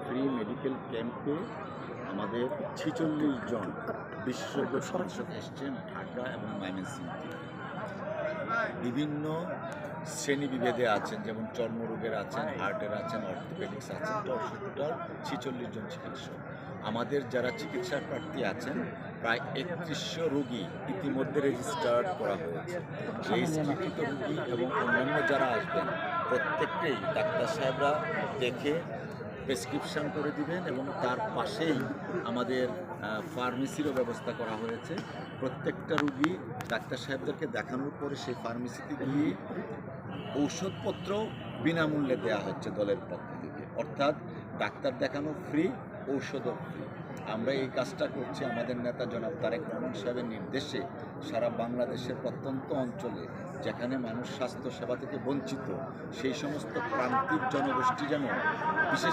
Free medical ক্যাম্পে আমাদের ৪৬ জন বিশেষজ্ঞ সদস্য এসছেন ঢাকা এবং ময়মনসিংহ থেকে। বিভিন্ন শ্রেণীবিভেদে আছেন, যেমন চর্মরোগের আছেন, হার্টের আছেন, অর্থোপেডিক্স আছেন, টোটাল ৪৬ জন চিকিৎসক। আমাদের যারা চিকিৎসার প্রার্থী আছেন প্রায় ৩১০০ রোগী ইতিমধ্যে রেজিস্টার্ড করা হয়েছে। রেজিস্ট্রিকৃত রোগী এবং অন্যান্য যারা আসবেন প্রত্যেককেই ডাক্তার সাহেবরা দেখে প্রেসক্রিপশান করে দিবেন এবং তার পাশেই আমাদের ফার্মেসিরও ব্যবস্থা করা হয়েছে। প্রত্যেকটা রুগী ডাক্তার সাহেবদেরকে দেখানোর পরে সেই ফার্মেসিতে গিয়ে ঔষধপত্র বিনামূল্যে দেওয়া হচ্ছে দলের পক্ষ থেকে, অর্থাৎ ডাক্তার দেখানো ফ্রি, ঔষধও ফ্রি। আমরা এই কাজটা করছি আমাদের নেতা জনাব তারেক রহমান সাহেবের নির্দেশে সারা বাংলাদেশের প্রত্যন্ত অঞ্চলে যেখানে মানুষ স্বাস্থ্য সেবা থেকে বঞ্চিত সেই সমস্ত প্রান্তিক জনগোষ্ঠী যেন বিশেষ